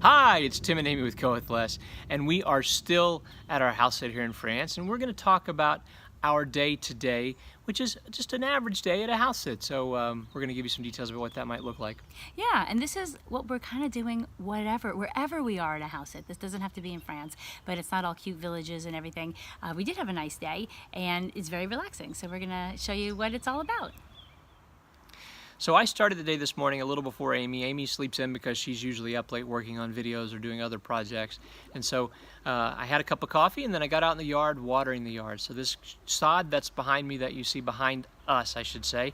Hi, it's Tim and Amy with GoWithLess, and we are still at our house sit here in France, and we're going to talk about our day today, which is just an average day at a house sit. So we're going to give you some details about what that might look like. Yeah, and this is what we're kind of doing wherever we are at a house sit. This doesn't have to be in France, but it's not all cute villages and everything. We did have a nice day, and it's very relaxing. So we're going to show you what it's all about. So I started the day this morning a little before Amy. Amy sleeps in because she's usually up late working on videos or doing other projects. And so I had a cup of coffee, and then I got out in the yard watering the yard. So this sod that's behind me, that you see behind us, I should say,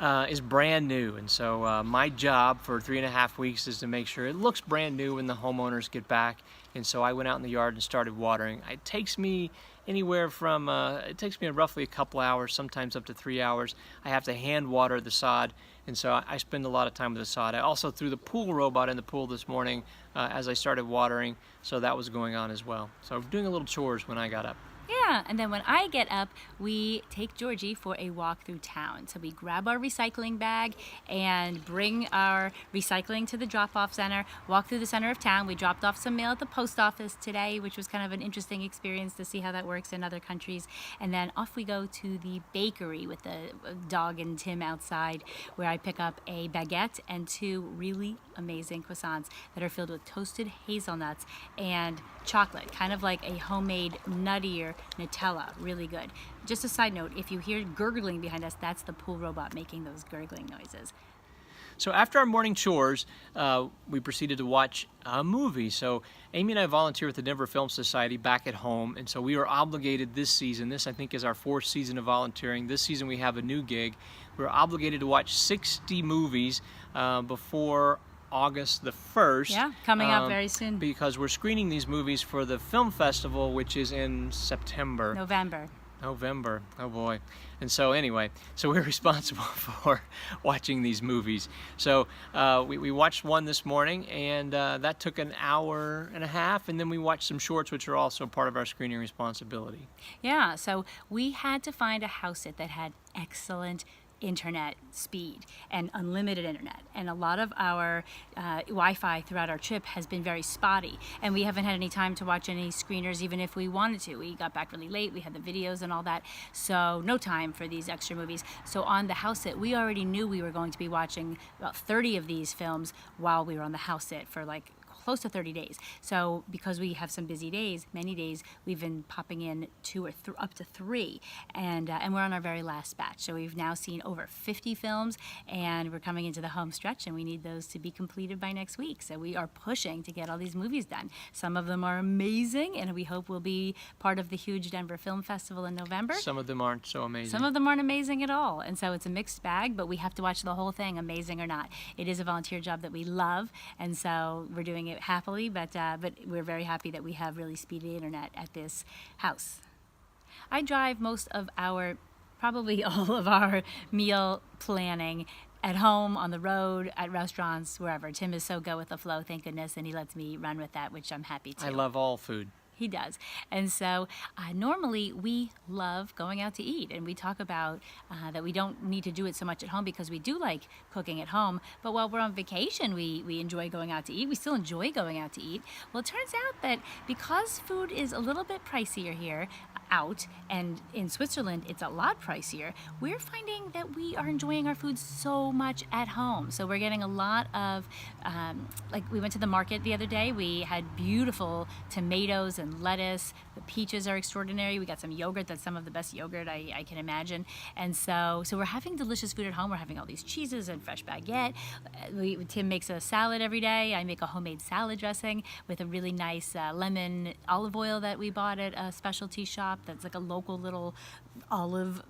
is brand new. And so my job for 3.5 weeks is to make sure it looks brand new when the homeowners get back. And so I went out in the yard and started watering. It takes me anywhere from, roughly a couple hours, sometimes up to 3 hours. I have to hand water the sod, and so I spend a lot of time with the sod. I also threw the pool robot in the pool this morning as I started watering, so that was going on as well. So doing a little chores when I got up. Yeah, and then when I get up, we take Georgie for a walk through town. So we grab our recycling bag and bring our recycling to the drop-off center, walk through the center of town. We dropped off some mail at the post office today, which was kind of an interesting experience to see how that works in other countries. And then off we go to the bakery with the dog and Tim outside, where I pick up a baguette and 2 really amazing croissants that are filled with toasted hazelnuts and chocolate, kind of like a homemade nuttier Nutella. Really good. Just a side note, if you hear gurgling behind us, that's the pool robot making those gurgling noises. So after our morning chores, we proceeded to watch a movie. So Amy and I volunteer with the Denver Film Society back at home, and so we are obligated this season. This, I think, is our 4th season of volunteering. This season we have a new gig. We're obligated to watch 60 movies before August the 1st. Yeah, coming up very soon. Because we're screening these movies for the film festival, which is in November. Oh boy. And so anyway, so we're responsible for watching these movies. So we watched one this morning, and that took an hour and a half, and then we watched some shorts, which are also part of our screening responsibility. Yeah, so we had to find a house sit that had excellent internet speed and unlimited internet, and a lot of our Wi-Fi throughout our trip has been very spotty, and we haven't had any time to watch any screeners even if we wanted to. We got back really late, we had the videos and all that, so no time for these extra movies. So on the house sit, we already knew we were going to be watching about 30 of these films while we were on the house sit for like close to 30 days. So because we have some busy days, many days, we've been popping in 2 or up to 3, and we're on our very last batch. So we've now seen over 50 films, and we're coming into the home stretch, and we need those to be completed by next week. So we are pushing to get all these movies done. Some of them are amazing, and we hope will be part of the huge Denver Film Festival in November. Some of them aren't so amazing. Some of them aren't amazing at all, and so it's a mixed bag, but we have to watch the whole thing, amazing or not. It is a volunteer job that we love, and so we're doing it happily, but we're very happy that we have really speedy internet at this house. I drive most of probably all of our meal planning at home, on the road, at restaurants, wherever. Tim is so go with the flow, thank goodness, and he lets me run with that, which I'm happy to. I love all food. He does. And so normally we love going out to eat, and we talk about that we don't need to do it so much at home because we do like cooking at home, but while we're on vacation we enjoy going out to eat. We still enjoy going out to eat. Well, it turns out that because food is a little bit pricier here out, and in Switzerland it's a lot pricier, we're finding that we are enjoying our food so much at home. So we're getting a lot of like we went to the market the other day, we had beautiful tomatoes and lettuce. The peaches are extraordinary. We got some yogurt that's some of the best yogurt I can imagine. And so we're having delicious food at home. We're having all these cheeses and fresh baguette. Tim makes a salad every day. I make a homemade salad dressing with a really nice lemon olive oil that we bought at a specialty shop that's like a local little olive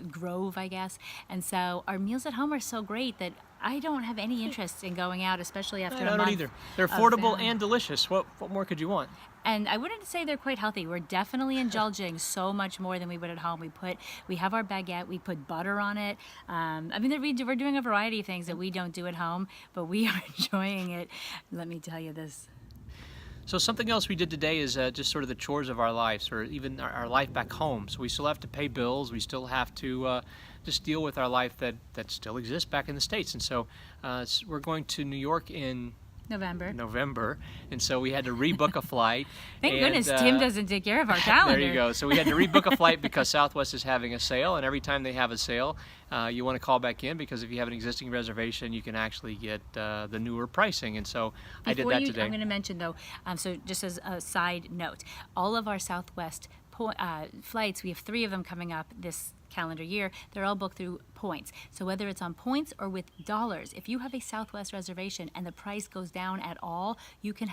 grove, I guess. And so our meals at home are so great that I don't have any interest in going out, especially after a month. I don't either. They're affordable and delicious. What more could you want? And I wouldn't say they're quite healthy. We're definitely indulging so much more than we would at home. We have our baguette, we put butter on it. I mean, we're doing a variety of things that we don't do at home, but we are enjoying it. Let me tell you this. So something else we did today is just sort of the chores of our lives, or even our life back home. So we still have to pay bills. We still have to just deal with our life that still exists back in the States. And so we're going to New York in November. And so we had to rebook a flight. Thank and, goodness Tim doesn't take care of our calendar. There you go. So we had to rebook a flight because Southwest is having a sale, and every time they have a sale, you want to call back in, because if you have an existing reservation, you can actually get the newer pricing. And so I did that today. I'm going to mention though, so just as a side note, all of our Southwest flights, we have 3 of them coming up this calendar year. They're all booked through points. So whether it's on points or with dollars, if you have a Southwest reservation and the price goes down at all, you can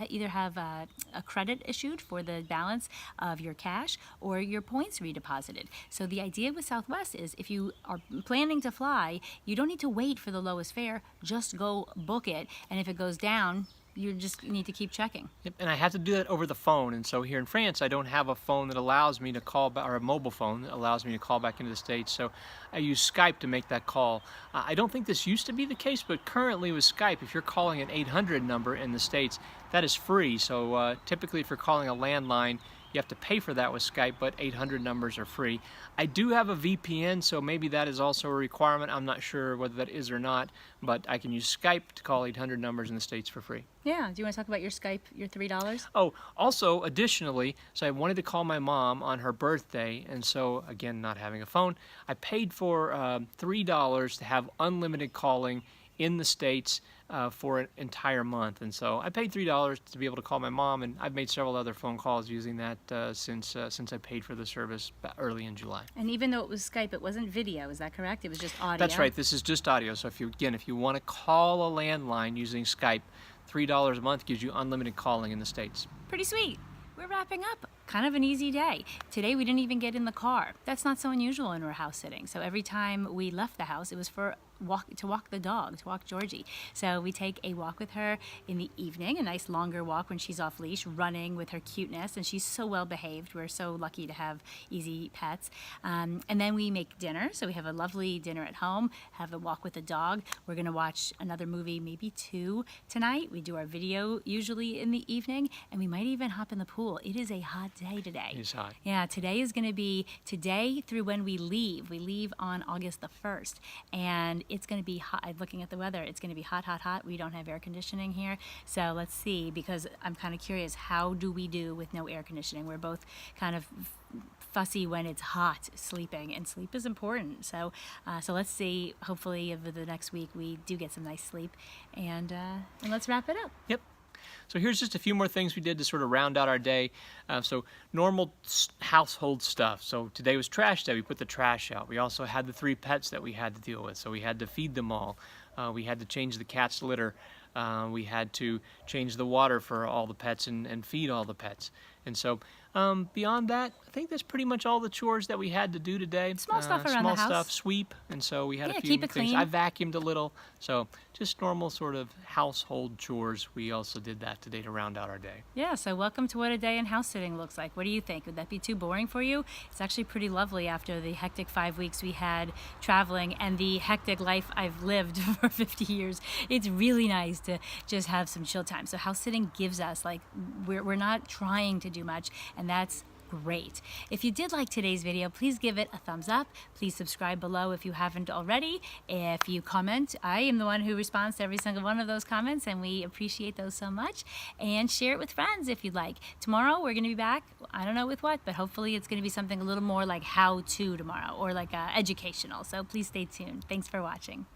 either have a credit issued for the balance of your cash or your points redeposited. So the idea with Southwest is if you are planning to fly, you don't need to wait for the lowest fare. Just go book it, and if it goes down, you just need to keep checking. Yep, and I have to do that over the phone. And so here in France, I don't have a phone that allows me to call back, or a mobile phone that allows me to call back into the States. So I use Skype to make that call. I don't think this used to be the case, but currently with Skype, if you're calling an 800 number in the States, that is free. So typically if you're calling a landline, you have to pay for that with Skype, but 800 numbers are free. I do have a VPN, so maybe that is also a requirement. I'm not sure whether that is or not, but I can use Skype to call 800 numbers in the States for free. Yeah, do you want to talk about your Skype, your $3? Oh, also, additionally, so I wanted to call my mom on her birthday, and so, again, not having a phone, I paid for $3 to have unlimited calling in the States for an entire month. And so I paid $3 to be able to call my mom, and I've made several other phone calls using that since I paid for the service early in July. And even though it was Skype, it wasn't video, is that correct? It was just audio? That's right, this is just audio. So if you want to call a landline using Skype, $3 a month gives you unlimited calling in the States. Pretty sweet. We're wrapping up. Kind of an easy day. Today we didn't even get in the car. That's not so unusual in our house sitting. So every time we left the house, it was to walk the dog, to walk Georgie. So we take a walk with her in the evening, a nice longer walk when she's off leash, running with her cuteness, and she's so well behaved. We're so lucky to have easy pets. And then we make dinner. So we have a lovely dinner at home, have a walk with the dog. We're going to watch another movie, maybe 2 tonight. We do our video usually in the evening, and we might even hop in the pool. It is a hot day today. It's hot. Yeah, today is going to be today through when we leave. We leave on August the 1st, and it's going to be hot. I'm looking at the weather. It's going to be hot, hot, hot. We don't have air conditioning here, so let's see, because I'm kind of curious, how do we do with no air conditioning? We're both kind of fussy when it's hot sleeping, and sleep is important. So let's see. Hopefully over the next week we do get some nice sleep, and let's wrap it up. Yep. So here's just a few more things we did to sort of round out our day. So normal household stuff. So today was trash day. We put the trash out. We also had the 3 pets that we had to deal with. So we had to feed them all. We had to change the cat's litter. We had to change the water for all the pets and feed all the pets. And so beyond that, I think that's pretty much all the chores that we had to do today. Small stuff around the house. Small stuff, sweep. And so we had a few keep it things. clean. I vacuumed a little. So just normal sort of household chores. We also did that today to round out our day. Yeah, so welcome to what a day in house sitting looks like. What do you think? Would that be too boring for you? It's actually pretty lovely after the hectic 5 weeks we had traveling and the hectic life I've lived for 50 years. It's really nice to just have some chill time. So house sitting gives us, like, we're not trying to do much, and that's great. If you did like today's video, please give it a thumbs up. Please subscribe below if you haven't already. If you comment, I am the one who responds to every single one of those comments, and we appreciate those so much. And share it with friends if you'd like. Tomorrow we're going to be back. I don't know with what, but hopefully it's going to be something a little more like how-to tomorrow, or like educational. So please stay tuned. Thanks for watching.